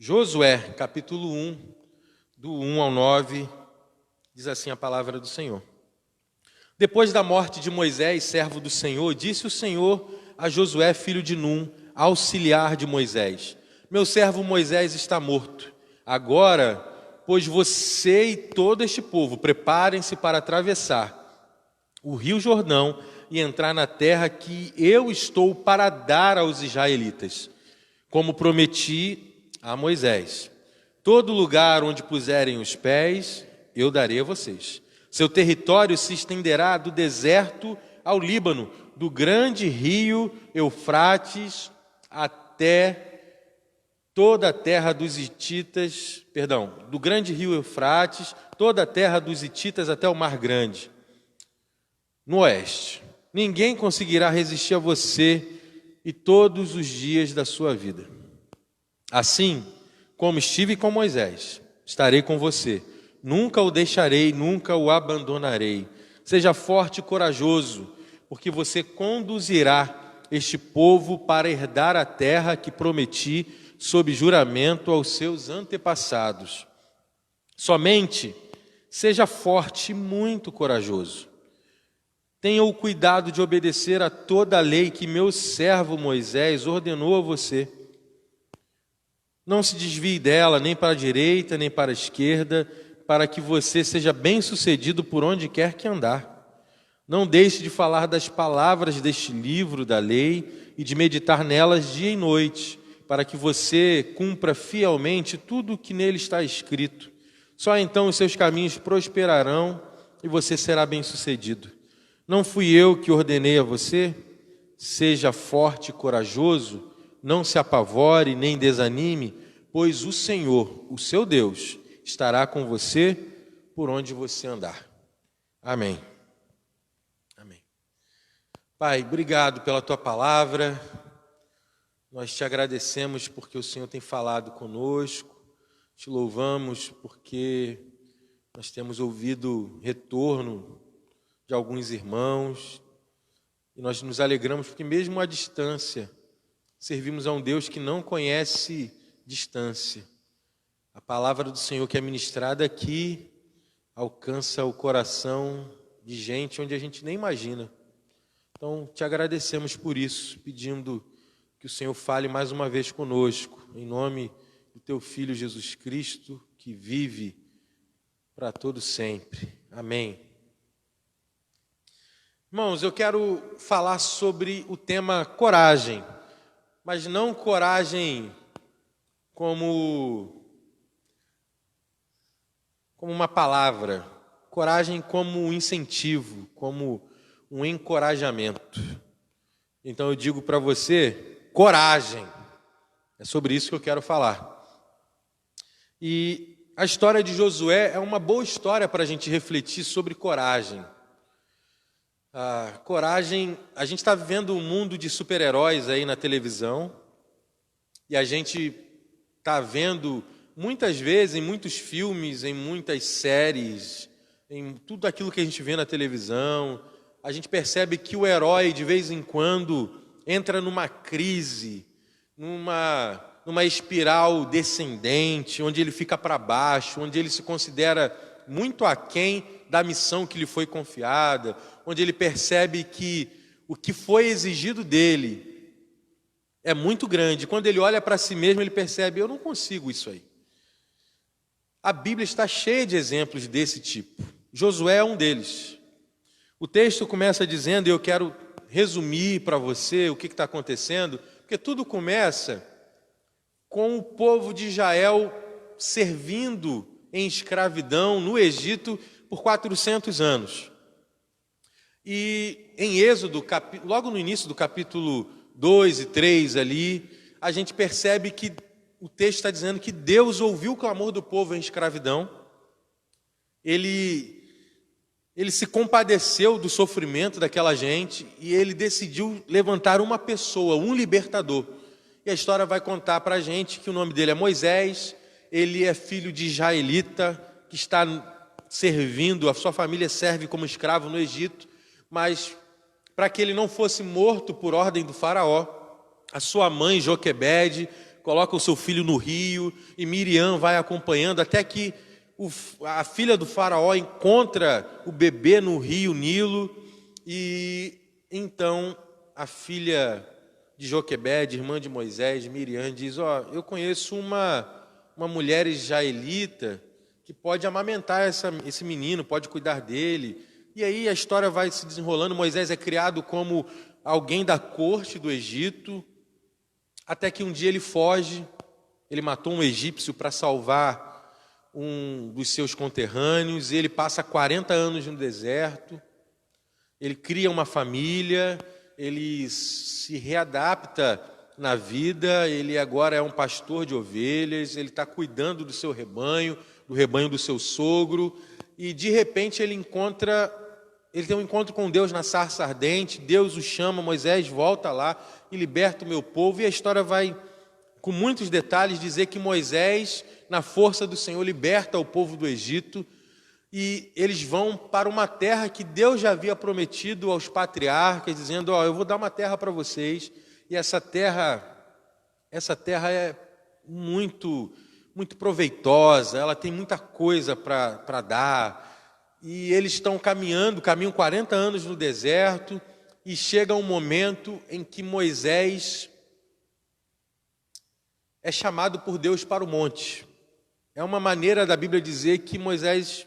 Josué, capítulo 1, do 1 ao 9, diz assim a palavra do Senhor. Depois da morte de Moisés, servo do Senhor, disse o Senhor a Josué, filho de Num, auxiliar de Moisés: meu servo Moisés está morto. Agora, pois você e todo este povo preparem-se para atravessar o rio Jordão e entrar na terra que eu estou para dar aos israelitas, como prometi a Moisés. Todo lugar onde puserem os pés, eu darei a vocês. Seu território se estenderá do deserto ao Líbano, do grande rio Eufrates até toda a terra dos hititas, do grande rio Eufrates, toda a terra dos hititas até o Mar Grande. No oeste, ninguém conseguirá resistir a você e todos os dias da sua vida. Assim como estive com Moisés, estarei com você. Nunca o deixarei, nunca o abandonarei. Seja forte e corajoso, porque você conduzirá este povo para herdar a terra que prometi sob juramento aos seus antepassados. Somente seja forte e muito corajoso. Tenha o cuidado de obedecer a toda a lei que meu servo Moisés ordenou a você. Não se desvie dela, nem para a direita, nem para a esquerda, para que você seja bem-sucedido por onde quer que andar. Não deixe de falar das palavras deste livro da lei e de meditar nelas dia e noite, para que você cumpra fielmente tudo o que nele está escrito. Só então os seus caminhos prosperarão e você será bem-sucedido. Não fui eu que ordenei a você? Seja forte e corajoso, não se apavore nem desanime, pois o Senhor, o seu Deus, estará com você por onde você andar. Amém. Amém. Pai, obrigado pela tua palavra. Nós te agradecemos porque o Senhor tem falado conosco. Te louvamos porque nós temos ouvido retorno de alguns irmãos, e nós nos alegramos porque mesmo à distância, servimos a um Deus que não conhece distância. A palavra do Senhor que é ministrada aqui alcança o coração de gente onde a gente nem imagina. Então, te agradecemos por isso, pedindo que o Senhor fale mais uma vez conosco, em nome do teu Filho Jesus Cristo, que vive para todo sempre. Amém. Irmãos, eu quero falar sobre o tema coragem, mas não coragem como uma palavra, coragem como um incentivo, como um encorajamento. Então eu digo para você, coragem, é sobre isso que eu quero falar. E a história de Josué é uma boa história para a gente refletir sobre coragem. A coragem, a gente está vivendo um mundo de super-heróis aí na televisão, e a gente está vendo muitas vezes em muitos filmes, em muitas séries, em tudo aquilo que a gente vê na televisão, a gente percebe que o herói de vez em quando entra numa crise, numa espiral descendente, onde ele fica para baixo, onde ele se considera muito aquém da missão que lhe foi confiada, onde ele percebe que o que foi exigido dele é muito grande. Quando ele olha para si mesmo, ele percebe, eu não consigo isso aí. A Bíblia está cheia de exemplos desse tipo. Josué é um deles. O texto começa dizendo, e eu quero resumir para você o que está acontecendo, porque tudo começa com o povo de Israel servindo em escravidão no Egito por 400 anos. E em Êxodo, logo no início do capítulo 2 e 3 ali, a gente percebe que o texto está dizendo que Deus ouviu o clamor do povo em escravidão, ele se compadeceu do sofrimento daquela gente e ele decidiu levantar uma pessoa, um libertador. E a história vai contar para a gente que o nome dele é Moisés, ele é filho de israelita, que está servindo, a sua família serve como escravo no Egito, mas para que ele não fosse morto por ordem do faraó, a sua mãe Joquebede coloca o seu filho no rio, e Miriam vai acompanhando até que a filha do faraó encontra o bebê no rio Nilo, e então a filha de Joquebede, irmã de Moisés, Miriam, diz: eu conheço uma mulher israelita que pode amamentar esse menino, pode cuidar dele. E aí a história vai se desenrolando. Moisés é criado como alguém da corte do Egito, até que um dia ele foge, ele matou um egípcio para salvar um dos seus conterrâneos, e ele passa 40 anos no deserto, ele cria uma família, ele se readapta na vida, ele agora é um pastor de ovelhas, ele está cuidando do seu rebanho, do rebanho do seu sogro, e de repente ele tem um encontro com Deus na sarça ardente. Deus o chama: Moisés, volta lá e liberta o meu povo. E a história vai, com muitos detalhes, dizer que Moisés, na força do Senhor, liberta o povo do Egito, e eles vão para uma terra que Deus já havia prometido aos patriarcas, dizendo: eu vou dar uma terra para vocês, e essa terra é muito, muito proveitosa, ela tem muita coisa para dar. E eles caminham 40 anos no deserto, e chega um momento em que Moisés é chamado por Deus para o monte. É uma maneira da Bíblia dizer que Moisés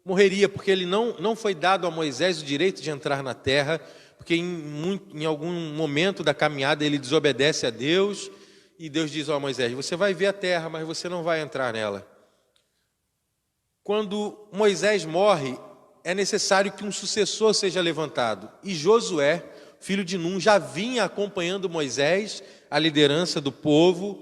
morreria, porque ele não foi dado a Moisés o direito de entrar na terra, porque em algum momento da caminhada ele desobedece a Deus, e Deus diz: Moisés, você vai ver a terra, mas você não vai entrar nela. Quando Moisés morre, é necessário que um sucessor seja levantado. E Josué, filho de Num, já vinha acompanhando Moisés, a liderança do povo,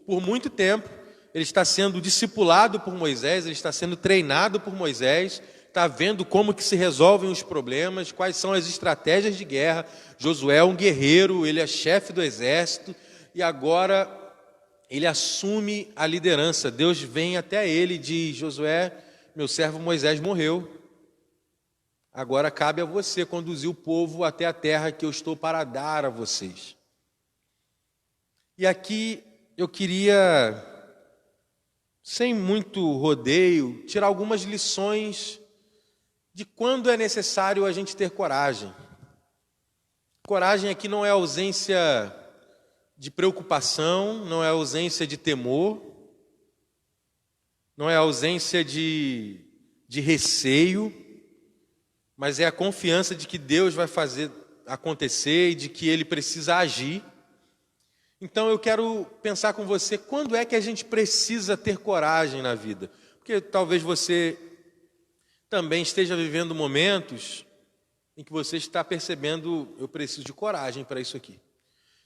por muito tempo. Ele está sendo discipulado por Moisés, ele está sendo treinado por Moisés, está vendo como que se resolvem os problemas, quais são as estratégias de guerra. Josué é um guerreiro, ele é chefe do exército, e agora ele assume a liderança. Deus vem até ele e diz: Josué, meu servo Moisés morreu, agora cabe a você conduzir o povo até a terra que eu estou para dar a vocês. E aqui eu queria, sem muito rodeio, tirar algumas lições de quando é necessário a gente ter coragem. Coragem aqui não é ausência de preocupação, não é ausência de temor, não é ausência de receio, mas é a confiança de que Deus vai fazer acontecer e de que Ele precisa agir. Então eu quero pensar com você, quando é que a gente precisa ter coragem na vida? Porque talvez você também esteja vivendo momentos em que você está percebendo: eu preciso de coragem para isso aqui.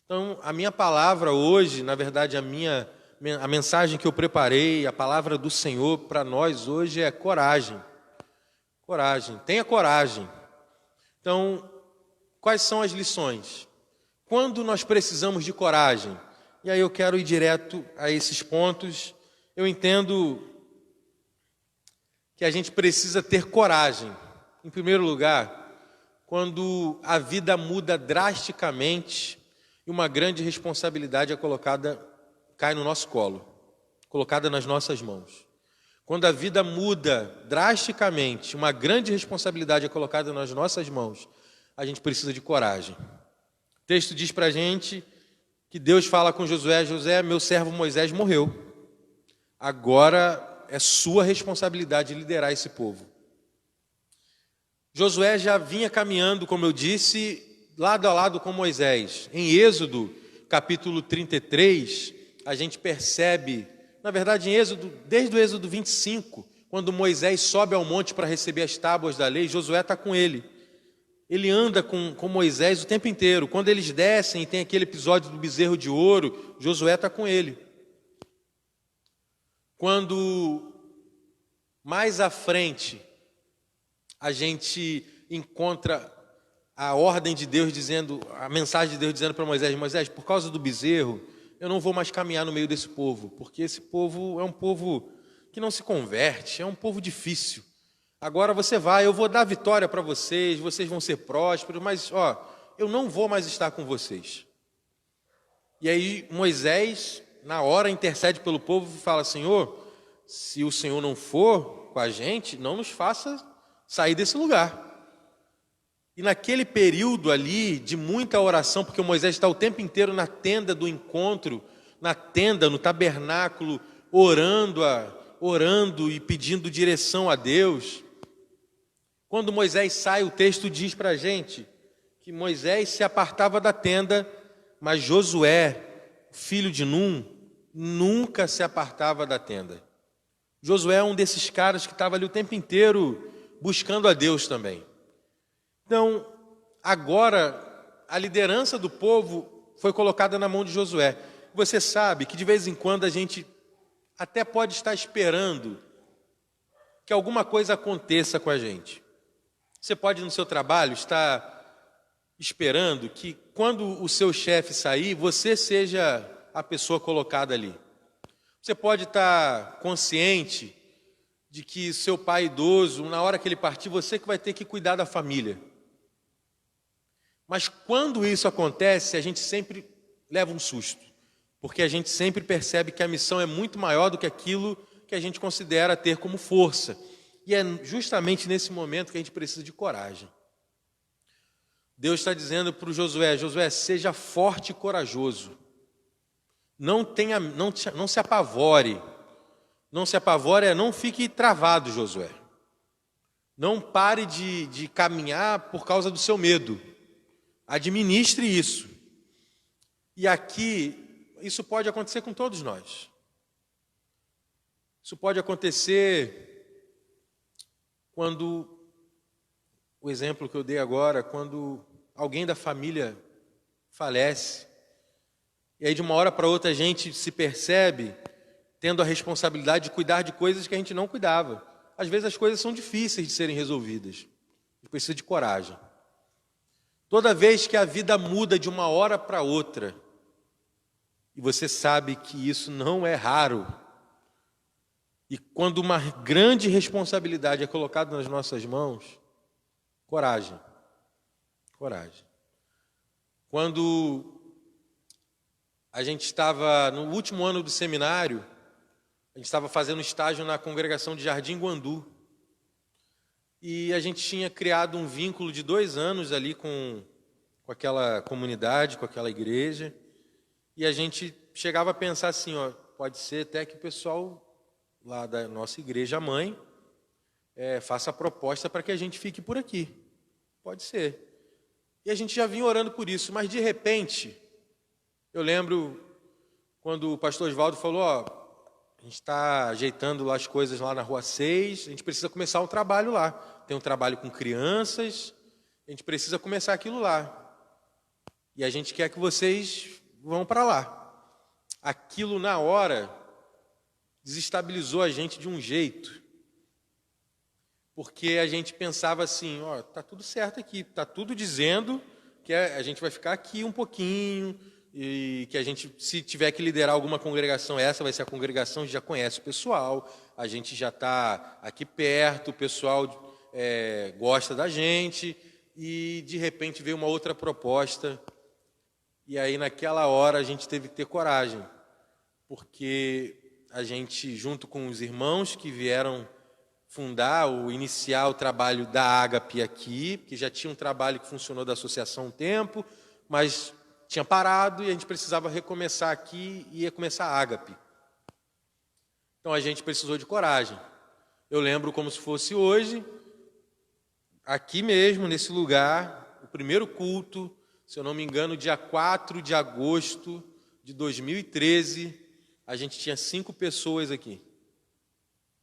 Então a minha palavra hoje, na verdade a mensagem que eu preparei, a palavra do Senhor para nós hoje é coragem. Coragem, tenha coragem. Então, quais são as lições? Quando nós precisamos de coragem? E aí eu quero ir direto a esses pontos. Eu entendo que a gente precisa ter coragem. Em primeiro lugar, quando a vida muda drasticamente e uma grande responsabilidade cai no nosso colo, colocada nas nossas mãos. Quando a vida muda drasticamente, uma grande responsabilidade é colocada nas nossas mãos, a gente precisa de coragem. O texto diz para a gente que Deus fala com Josué: Josué, meu servo Moisés morreu. Agora é sua responsabilidade liderar esse povo. Josué já vinha caminhando, como eu disse, lado a lado com Moisés. Em Êxodo, capítulo 33, a gente percebe, na verdade, desde o Êxodo 25, quando Moisés sobe ao monte para receber as tábuas da lei, Josué está com ele. Ele anda com Moisés o tempo inteiro. Quando eles descem e tem aquele episódio do bezerro de ouro, Josué está com ele. Quando mais à frente a gente encontra a ordem de Deus dizendo, a mensagem de Deus dizendo para Moisés: Moisés, por causa do bezerro, eu não vou mais caminhar no meio desse povo, porque esse povo é um povo que não se converte, é um povo difícil. Agora eu vou dar vitória para vocês, vocês vão ser prósperos, mas eu não vou mais estar com vocês. E aí Moisés, na hora, intercede pelo povo e fala: Senhor, se o Senhor não for com a gente, não nos faça sair desse lugar. E naquele período ali de muita oração, porque o Moisés está o tempo inteiro na tenda do encontro, na tenda, no tabernáculo, orando e pedindo direção a Deus. Quando Moisés sai, o texto diz para a gente que Moisés se apartava da tenda, mas Josué, filho de Num, nunca se apartava da tenda. Josué é um desses caras que estava ali o tempo inteiro buscando a Deus também. Então, agora, a liderança do povo foi colocada na mão de Josué. Você sabe que de vez em quando a gente até pode estar esperando que alguma coisa aconteça com a gente. Você pode, no seu trabalho, estar esperando que, quando o seu chefe sair, você seja a pessoa colocada ali. Você pode estar consciente de que seu pai idoso, na hora que ele partir, você que vai ter que cuidar da família. Mas quando isso acontece, a gente sempre leva um susto, porque a gente sempre percebe que a missão é muito maior do que aquilo que a gente considera ter como força. E é justamente nesse momento que a gente precisa de coragem. Deus está dizendo para o Josué: Josué, seja forte e corajoso. Não se apavore. Não se apavore, não fique travado, Josué. Não pare de caminhar por causa do seu medo. Administre isso. E aqui, isso pode acontecer com todos nós. Isso pode acontecer quando, o exemplo que eu dei agora, quando alguém da família falece, e aí de uma hora para outra a gente se percebe tendo a responsabilidade de cuidar de coisas que a gente não cuidava. Às vezes as coisas são difíceis de serem resolvidas. A gente precisa de coragem. Toda vez que a vida muda de uma hora para outra, e você sabe que isso não é raro, e quando uma grande responsabilidade é colocada nas nossas mãos, coragem. Coragem. Quando a gente estava no último ano do seminário, a gente estava fazendo estágio na congregação de Jardim Guandu. E a gente tinha criado um vínculo de 2 anos ali com aquela comunidade, com aquela igreja. E a gente chegava a pensar assim, ó, pode ser até que o pessoal lá da nossa igreja mãe faça a proposta para que a gente fique por aqui. Pode ser. E a gente já vinha orando por isso, mas de repente, eu lembro quando o pastor Osvaldo falou, ó, a gente está ajeitando lá as coisas lá na Rua 6, a gente precisa começar um trabalho lá. Tem um trabalho com crianças, a gente precisa começar aquilo lá. E a gente quer que vocês vão para lá. Aquilo na hora desestabilizou a gente de um jeito. Porque a gente pensava assim, ó, tá tudo certo aqui, tá tudo dizendo que a gente vai ficar aqui um pouquinho, e que a gente, se tiver que liderar alguma congregação, essa vai ser a congregação, a gente já conhece o pessoal, a gente já está aqui perto, o pessoal gosta da gente, e de repente veio uma outra proposta, e aí naquela hora a gente teve que ter coragem, porque a gente, junto com os irmãos que vieram fundar ou iniciar o trabalho da Ágape aqui, que já tinha um trabalho que funcionou da associação há um tempo, mas tinha parado e a gente precisava recomeçar aqui e ia começar a Ágape. Então a gente precisou de coragem. Eu lembro como se fosse hoje, aqui mesmo, nesse lugar, o primeiro culto, se eu não me engano, dia 4 de agosto de 2013, a gente tinha 5 pessoas aqui.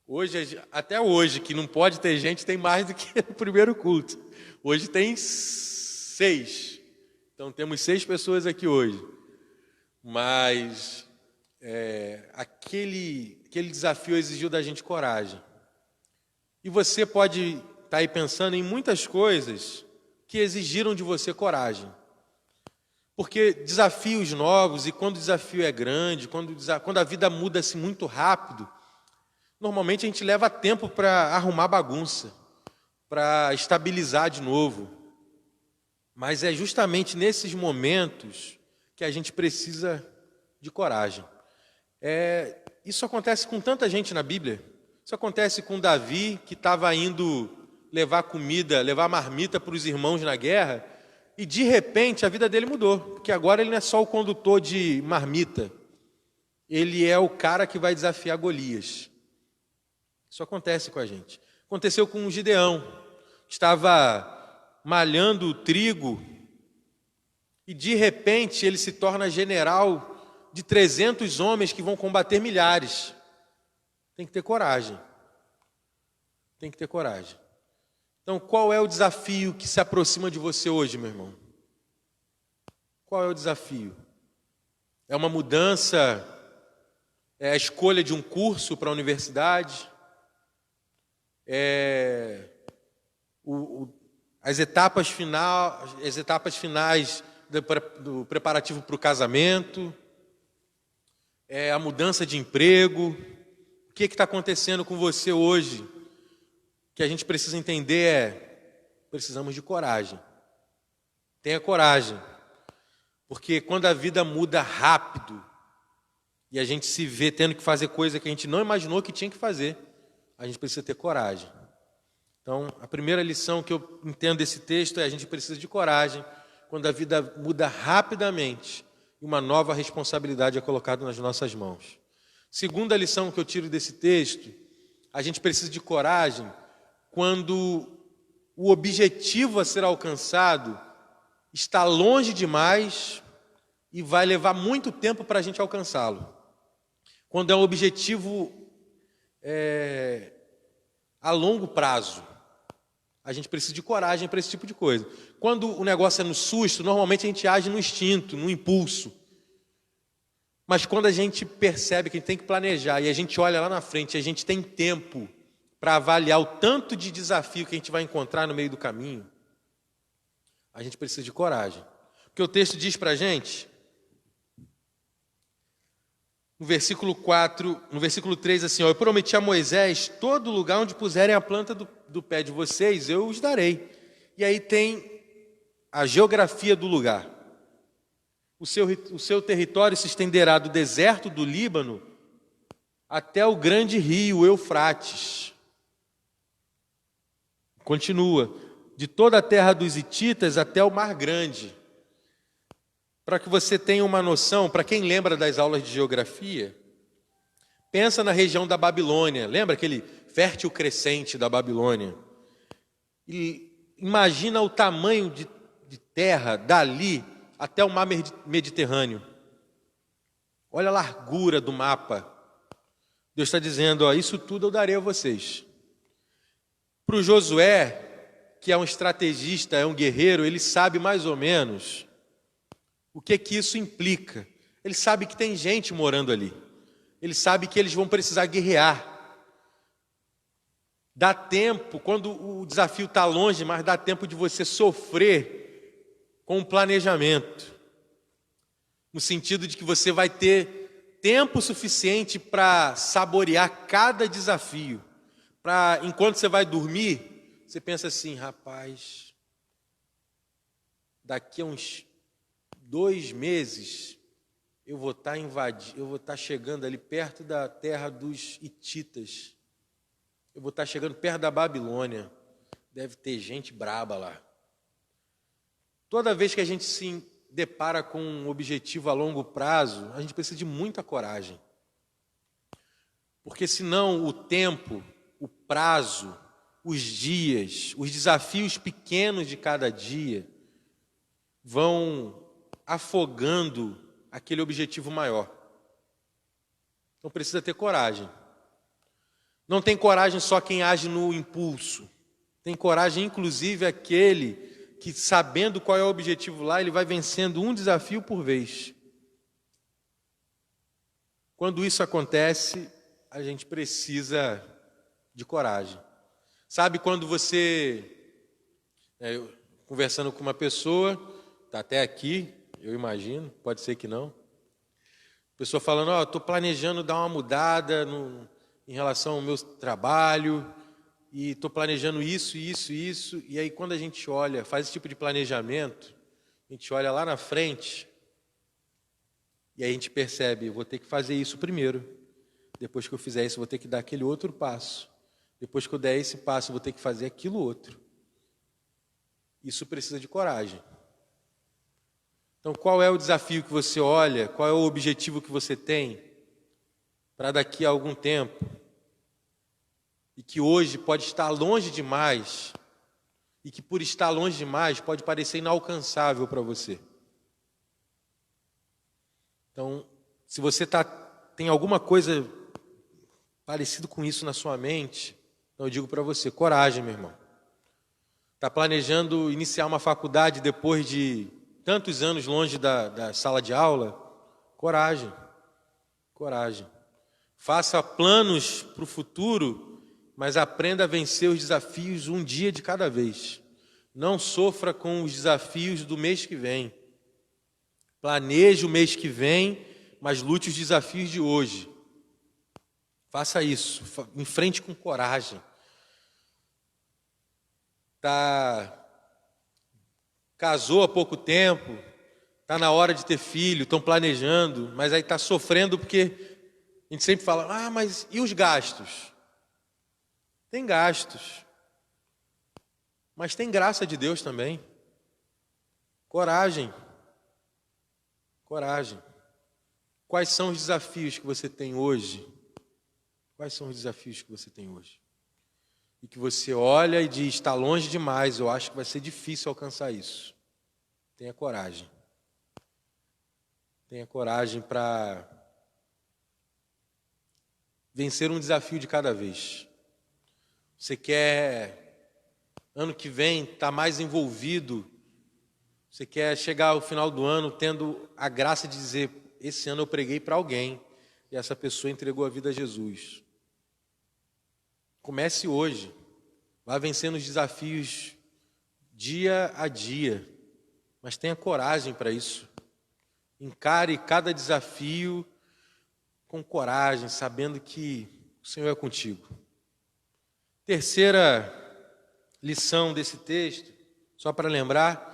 Hoje, até hoje, que não pode ter gente, tem mais do que no primeiro culto. Hoje tem 6. Então temos 6 pessoas aqui hoje. Mas aquele desafio exigiu da gente coragem. E você pode estar aí pensando em muitas coisas que exigiram de você coragem. Porque desafios novos, e quando o desafio é grande, quando a vida muda assim muito rápido, normalmente a gente leva tempo para arrumar bagunça, para estabilizar de novo. Mas é justamente nesses momentos que a gente precisa de coragem. Isso acontece com tanta gente na Bíblia. Isso acontece com Davi, que estava indo levar comida, levar marmita para os irmãos na guerra, e de repente a vida dele mudou, porque agora ele não é só o condutor de marmita, ele é o cara que vai desafiar Golias. Isso acontece com a gente. Aconteceu com o Gideão, estava malhando o trigo, e de repente ele se torna general de 300 homens que vão combater milhares. Tem que ter coragem. Tem que ter coragem. Então, qual é o desafio que se aproxima de você hoje, meu irmão? Qual é o desafio? É uma mudança? É a escolha de um curso para a universidade? As etapas finais do preparativo para o casamento? É a mudança de emprego? O que está acontecendo com você hoje? O que a gente precisa entender precisamos de coragem. Tenha coragem. Porque quando a vida muda rápido e a gente se vê tendo que fazer coisa que a gente não imaginou que tinha que fazer, a gente precisa ter coragem. Então, a primeira lição que eu entendo desse texto é a gente precisa de coragem quando a vida muda rapidamente e uma nova responsabilidade é colocada nas nossas mãos. Segunda lição que eu tiro desse texto, a gente precisa de coragem quando o objetivo a ser alcançado está longe demais e vai levar muito tempo para a gente alcançá-lo. Quando é um objetivo a longo prazo, a gente precisa de coragem para esse tipo de coisa. Quando o negócio é no susto, normalmente a gente age no instinto, no impulso. Mas quando a gente percebe que a gente tem que planejar e a gente olha lá na frente, a gente tem tempo para avaliar o tanto de desafio que a gente vai encontrar no meio do caminho, a gente precisa de coragem. Porque o texto diz para a gente, no versículo 3, assim, eu prometi a Moisés, todo lugar onde puserem a planta do pé de vocês, eu os darei. E aí tem a geografia do lugar. O seu território se estenderá do deserto do Líbano até o grande rio Eufrates. Continua, de toda a terra dos hititas até o Mar Grande. Para que você tenha uma noção, para quem lembra das aulas de geografia, pensa na região da Babilônia, lembra aquele fértil crescente da Babilônia? E imagina o tamanho de terra dali até o mar Mediterrâneo. Olha a largura do mapa. Deus está dizendo, isso tudo eu darei a vocês. Para o Josué, que é um estrategista, é um guerreiro, ele sabe mais ou menos o que isso implica. Ele sabe que tem gente morando ali. Ele sabe que eles vão precisar guerrear. Dá tempo, quando o desafio está longe, mas dá tempo de você sofrer com o planejamento. No sentido de que você vai ter tempo suficiente para saborear cada desafio. Enquanto você vai dormir, você pensa assim, rapaz, daqui a uns 2 meses eu vou estar chegando ali perto da terra dos hititas. Eu vou estar chegando perto da Babilônia. Deve ter gente braba lá. Toda vez que a gente se depara com um objetivo a longo prazo, a gente precisa de muita coragem. Porque senão o tempo, o prazo, os dias, os desafios pequenos de cada dia vão afogando aquele objetivo maior. Então precisa ter coragem. Não tem coragem só quem age no impulso. Tem coragem, inclusive, aquele que, sabendo qual é o objetivo lá, ele vai vencendo um desafio por vez. Quando isso acontece, a gente precisa de coragem. Sabe quando você, conversando com uma pessoa, está até aqui, eu imagino, pode ser que não, a pessoa falando, estou planejando dar uma mudada em relação ao meu trabalho, e estou planejando isso, e aí quando a gente olha, faz esse tipo de planejamento, a gente olha lá na frente, E aí a gente percebe, eu vou ter que fazer isso primeiro. Depois que eu fizer isso, eu vou ter que dar aquele outro passo. Depois que eu der esse passo, eu vou ter que fazer aquilo outro. Isso precisa de coragem. Então, qual é o desafio que você olha? Qual é o objetivo que você tem para daqui a algum tempo? E que hoje pode estar longe demais, e que por estar longe demais pode parecer inalcançável para você. Então, se você tem alguma coisa parecida com isso na sua mente, então eu digo para você, coragem, meu irmão. Está planejando iniciar uma faculdade depois de tantos anos longe da sala de aula? Coragem, coragem. Faça planos para o futuro, mas aprenda a vencer os desafios um dia de cada vez. Não sofra com os desafios do mês que vem. Planeje o mês que vem, mas lute os desafios de hoje. Faça isso, enfrente com coragem. Casou há pouco tempo, está na hora de ter filho, estão planejando, mas aí está sofrendo porque a gente sempre fala, mas e os gastos? Tem gastos, mas tem graça de Deus também. Coragem, coragem. Quais são os desafios que você tem hoje? Quais são os desafios que você tem hoje? E que você olha e diz, está longe demais, eu acho que vai ser difícil alcançar isso. Tenha coragem. Tenha coragem para vencer um desafio de cada vez. Você quer, ano que vem, estar mais envolvido. Você quer chegar ao final do ano tendo a graça de dizer, esse ano eu preguei para alguém e essa pessoa entregou a vida a Jesus. Comece hoje. Vá vencendo os desafios dia a dia. Mas tenha coragem para isso. Encare cada desafio com coragem, sabendo que o Senhor é contigo. Terceira lição desse texto, só para lembrar,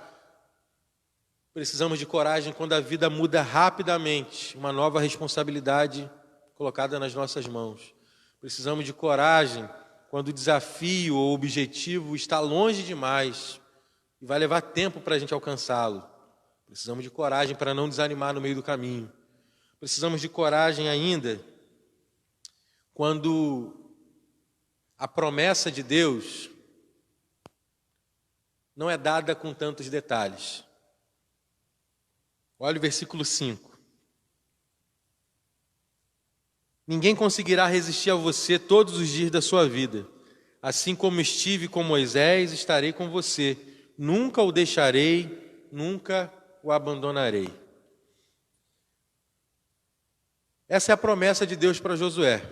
precisamos de coragem quando a vida muda rapidamente, uma nova responsabilidade colocada nas nossas mãos. Precisamos de coragem quando o desafio ou objetivo está longe demais e vai levar tempo para a gente alcançá-lo. Precisamos de coragem para não desanimar no meio do caminho. Precisamos de coragem ainda quando a promessa de Deus não é dada com tantos detalhes. Olha o versículo 5. Ninguém conseguirá resistir a você todos os dias da sua vida. Assim como estive com Moisés, estarei com você. Nunca o deixarei, nunca o abandonarei. Essa é a promessa de Deus para Josué.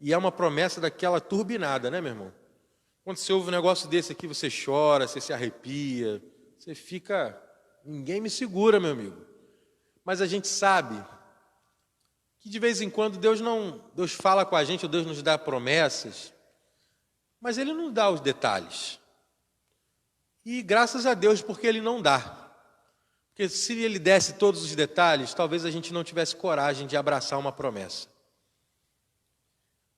E é uma promessa daquela turbinada, né, meu irmão? Quando você ouve um negócio desse aqui, você chora, você se arrepia, você fica... Ninguém me segura, meu amigo. Mas a gente sabe que de vez em quando Deus fala com a gente, ou Deus nos dá promessas, mas Ele não dá os detalhes. E graças a Deus, porque Ele não dá. Porque se Ele desse todos os detalhes, talvez a gente não tivesse coragem de abraçar uma promessa.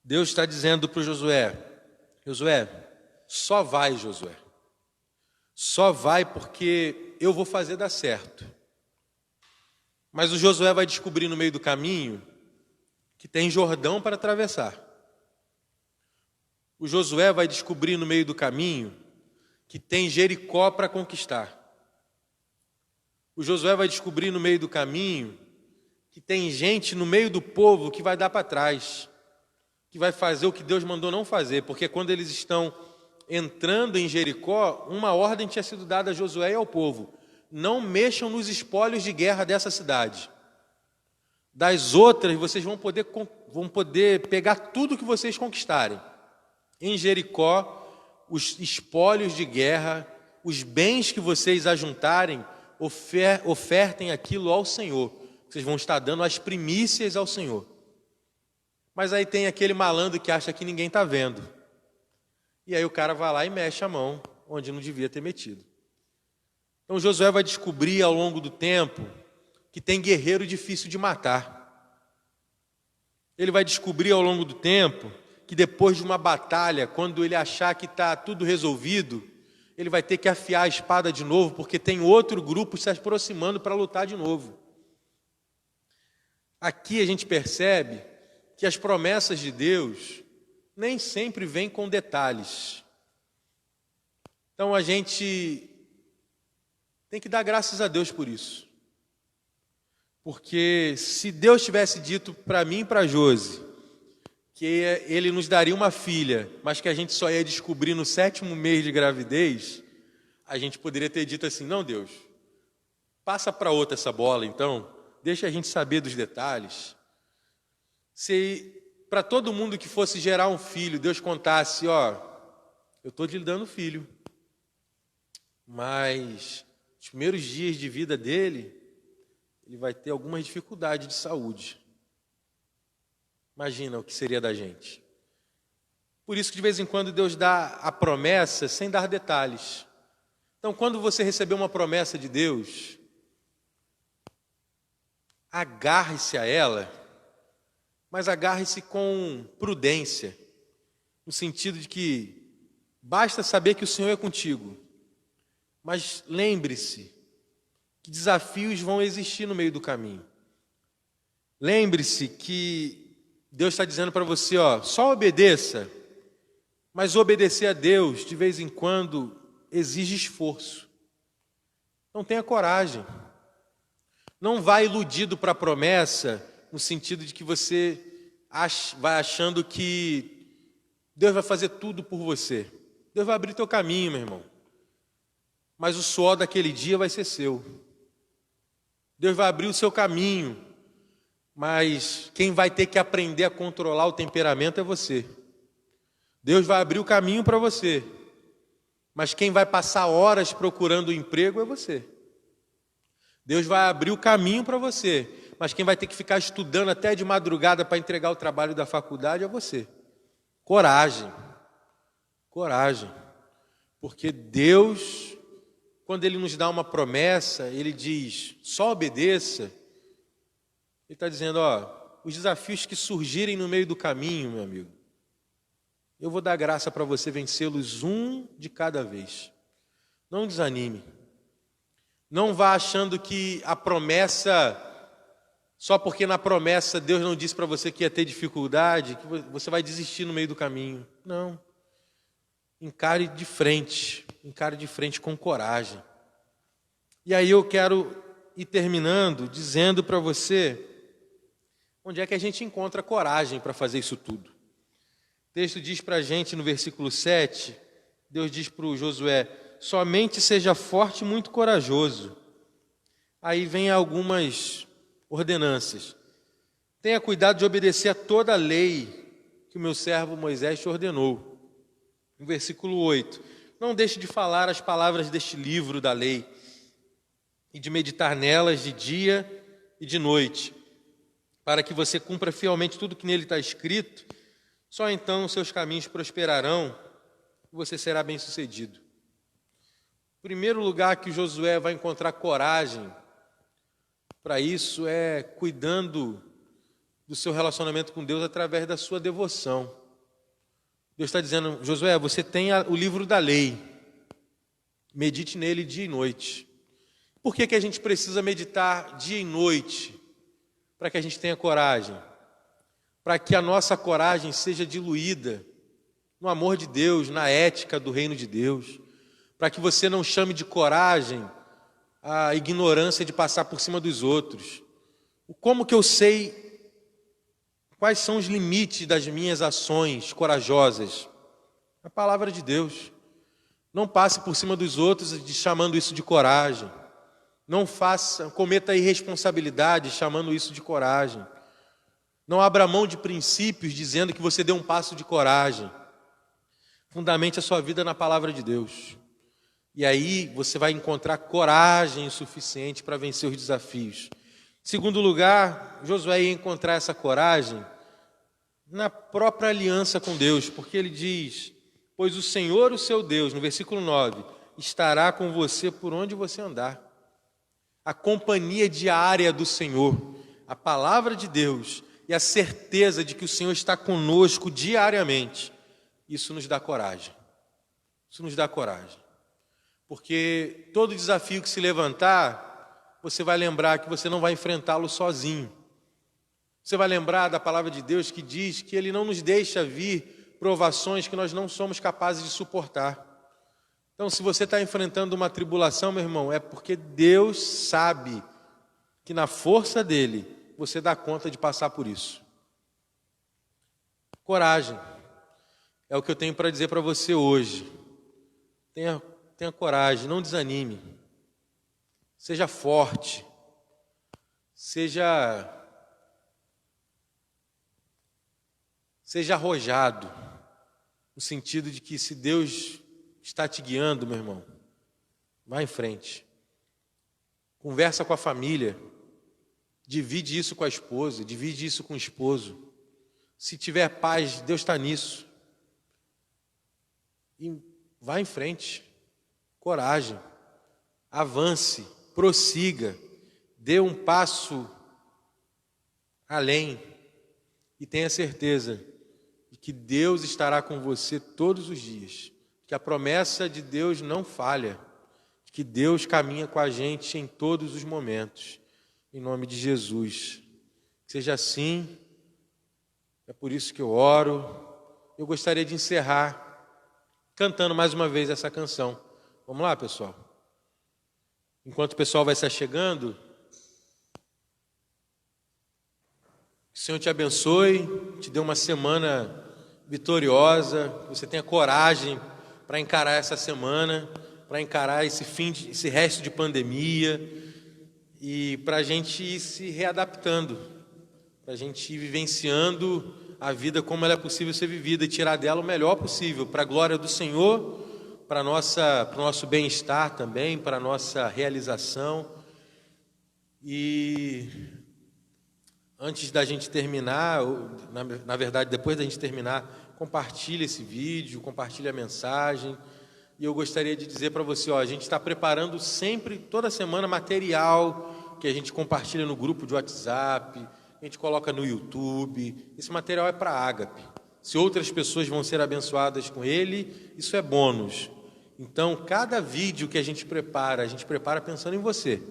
Deus está dizendo para o Josué, só vai, Josué. Só vai porque eu vou fazer dar certo. Mas o Josué vai descobrir no meio do caminho que tem Jordão para atravessar. O Josué vai descobrir no meio do caminho que tem Jericó para conquistar. O Josué vai descobrir no meio do caminho que tem gente no meio do povo que vai dar para trás, que vai fazer o que Deus mandou não fazer, porque quando eles estão entrando em Jericó, uma ordem tinha sido dada a Josué e ao povo: não mexam nos espólios de guerra dessa cidade. Das outras, vocês vão poder pegar tudo que vocês conquistarem. Em Jericó, os espólios de guerra, os bens que vocês ajuntarem, ofertem aquilo ao Senhor. Vocês vão estar dando as primícias ao Senhor. Mas aí tem aquele malandro que acha que ninguém está vendo. E aí o cara vai lá e mexe a mão onde não devia ter metido. Então Josué vai descobrir ao longo do tempo que tem guerreiro difícil de matar. Ele vai descobrir ao longo do tempo que depois de uma batalha, quando ele achar que está tudo resolvido, ele vai ter que afiar a espada de novo, porque tem outro grupo se aproximando para lutar de novo. Aqui a gente percebe que as promessas de Deus nem sempre vêm com detalhes. Então a gente tem que dar graças a Deus por isso. Porque se Deus tivesse dito para mim e para Josi que Ele nos daria uma filha, mas que a gente só ia descobrir no 7º mês de gravidez, a gente poderia ter dito assim, não, Deus, passa para outra essa bola então, deixa a gente saber dos detalhes. Se para todo mundo que fosse gerar um filho, Deus contasse, ó, eu estou lhe dando filho, mas os primeiros dias de vida dele, ele vai ter algumas dificuldades de saúde. Imagina o que seria da gente. Por isso que de vez em quando Deus dá a promessa sem dar detalhes. Então, quando você receber uma promessa de Deus, agarre-se a ela, mas agarre-se com prudência, no sentido de que basta saber que o Senhor é contigo, mas lembre-se que desafios vão existir no meio do caminho. Lembre-se que Deus está dizendo para você, ó, só obedeça, mas obedecer a Deus, de vez em quando, exige esforço. Então tenha coragem. Não vá iludido para a promessa, no sentido de que você vai achando que Deus vai fazer tudo por você. Deus vai abrir teu caminho, meu irmão. Mas o suor daquele dia vai ser seu. Deus vai abrir o seu caminho, mas quem vai ter que aprender a controlar o temperamento é você. Deus vai abrir o caminho para você, mas quem vai passar horas procurando um emprego é você. Deus vai abrir o caminho para você, mas quem vai ter que ficar estudando até de madrugada para entregar o trabalho da faculdade é você. Coragem, coragem, porque Deus, quando Ele nos dá uma promessa, Ele diz, só obedeça. Ele está dizendo, ó, os desafios que surgirem no meio do caminho, meu amigo, eu vou dar graça para você vencê-los um de cada vez. Não desanime. Não vá achando que a promessa, só porque na promessa Deus não disse para você que ia ter dificuldade, que você vai desistir no meio do caminho. Não. Encare de frente com coragem. E aí eu quero ir terminando dizendo para você onde é que a gente encontra coragem para fazer isso tudo. O texto diz para a gente no versículo 7, Deus diz para o Josué, somente seja forte e muito corajoso. Aí vem algumas ordenanças. Tenha cuidado de obedecer a toda a lei que o meu servo Moisés te ordenou. No versículo 8, não deixe de falar as palavras deste livro da lei e de meditar nelas de dia e de noite, para que você cumpra fielmente tudo que nele está escrito, só então os seus caminhos prosperarão e você será bem-sucedido. O primeiro lugar que Josué vai encontrar coragem para isso é cuidando do seu relacionamento com Deus através da sua devoção. Deus está dizendo, Josué, você tem o livro da lei, medite nele dia e noite. Por que a gente precisa meditar dia e noite? Para que a gente tenha coragem, para que a nossa coragem seja diluída no amor de Deus, na ética do reino de Deus, para que você não chame de coragem a ignorância de passar por cima dos outros. Como que eu sei quais são os limites das minhas ações corajosas? A palavra de Deus. Não passe por cima dos outros chamando isso de coragem. Não cometa irresponsabilidade chamando isso de coragem. Não abra mão de princípios dizendo que você deu um passo de coragem. Fundamente a sua vida na palavra de Deus. E aí você vai encontrar coragem suficiente para vencer os desafios. Em segundo lugar, Josué ia encontrar essa coragem na própria aliança com Deus, porque ele diz, pois o Senhor, o seu Deus, no versículo 9, estará com você por onde você andar. a companhia diária do Senhor, a palavra de Deus e a certeza de que o Senhor está conosco diariamente, isso nos dá coragem. Isso nos dá coragem. Porque todo desafio que se levantar, você vai lembrar que você não vai enfrentá-lo sozinho. Você vai lembrar da palavra de Deus que diz que Ele não nos deixa vir provações que nós não somos capazes de suportar. Então, se você está enfrentando uma tribulação, meu irmão, é porque Deus sabe que na força dEle você dá conta de passar por isso. Coragem. É o que eu tenho para dizer para você hoje. Tenha coragem, não desanime. Seja forte. Seja arrojado. No sentido de que se Deus está te guiando, meu irmão, vá em frente. Conversa com a família. Divide isso com a esposa, divide isso com o esposo. Se tiver paz, Deus está nisso. E vá em frente. Coragem. Avance, prossiga. Dê um passo além. E tenha certeza de que Deus estará com você todos os dias. Que a promessa de Deus não falha. Que Deus caminha com a gente em todos os momentos. Em nome de Jesus. Que seja assim. É por isso que eu oro. Eu gostaria de encerrar cantando mais uma vez essa canção. Vamos lá, pessoal? Enquanto o pessoal vai se achegando, que o Senhor te abençoe, te dê uma semana vitoriosa, que você tenha coragem para encarar essa semana, para encarar esse resto de pandemia e para a gente ir se readaptando, para a gente ir vivenciando a vida como ela é possível ser vivida e tirar dela o melhor possível, para a glória do Senhor, para o nosso bem-estar também, para a nossa realização. E antes da gente terminar, na verdade, depois da gente terminar, compartilhe esse vídeo, compartilhe a mensagem. E eu gostaria de dizer para você, a gente está preparando sempre, toda semana, material que a gente compartilha no grupo de WhatsApp, a gente coloca no YouTube. Esse material é para a Ágape. Se outras pessoas vão ser abençoadas com ele, isso é bônus. Então, cada vídeo que a gente prepara pensando em você.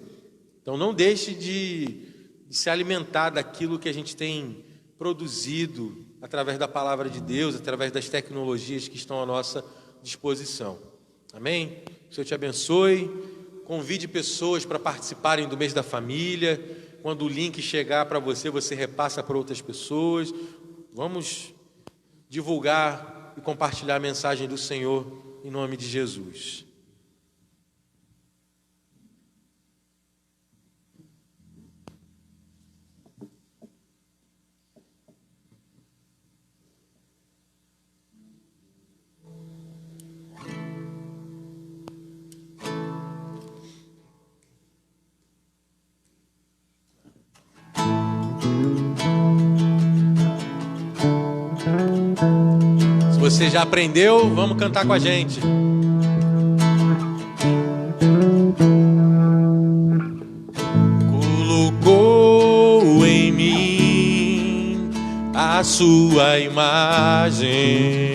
Então, não deixe de se alimentar daquilo que a gente tem produzido através da palavra de Deus, através das tecnologias que estão à nossa disposição. Amém? Que o Senhor te abençoe. Convide pessoas para participarem do mês da família. Quando o link chegar para você, você repassa para outras pessoas. Vamos divulgar e compartilhar a mensagem do Senhor em nome de Jesus. Se você já aprendeu, vamos cantar com a gente. Colocou em mim a sua imagem,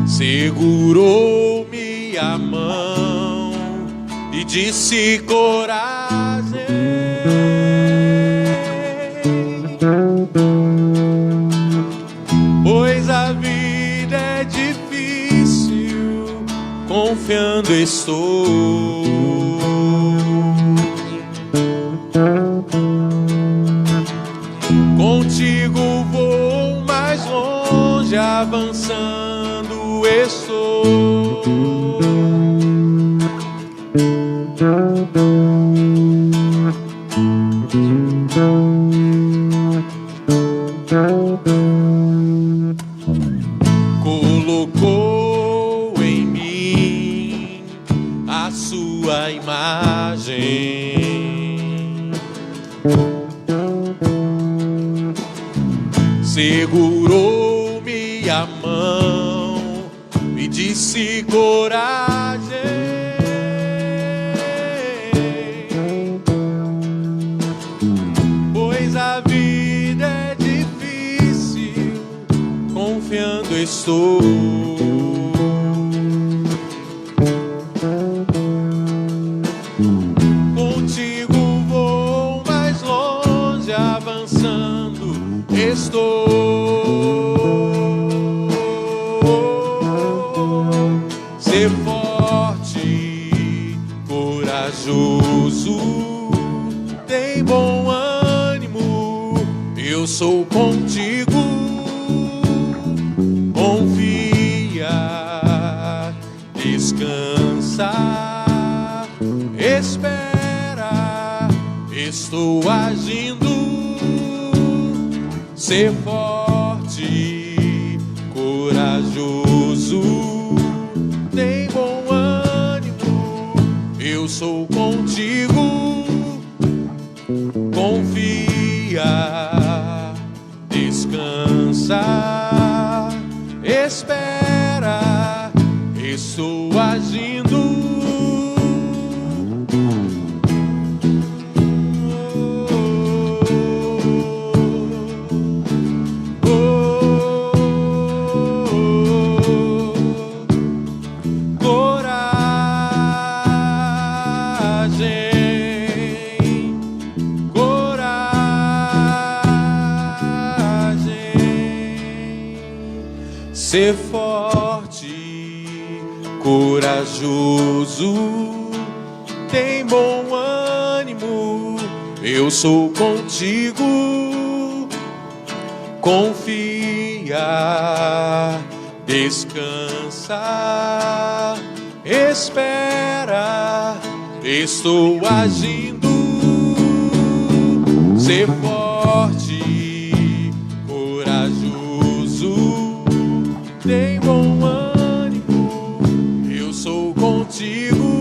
segurou-me a mão e disse: coragem. Pois a vida é difícil, confiando estou. Contigo vou mais longe, avançando estou. Colocou em mim a sua imagem, segurou-me a mão e disse: coragem, pois a vida é difícil, confiando estou. Contigo vou mais longe, avançando estou. Ser forte, corajoso, tem bom ânimo, eu sou contigo. Confia, descansa, espera, estou agindo. Ser forte, corajoso, tem bom ânimo, eu sou contigo. Confia, descansa, espera, estou agindo. Ser forte, corajoso, tem bom ânimo, eu sou contigo. Confia, descansa, espera, estou agindo. Ser forte, tem bom ânimo, eu sou contigo.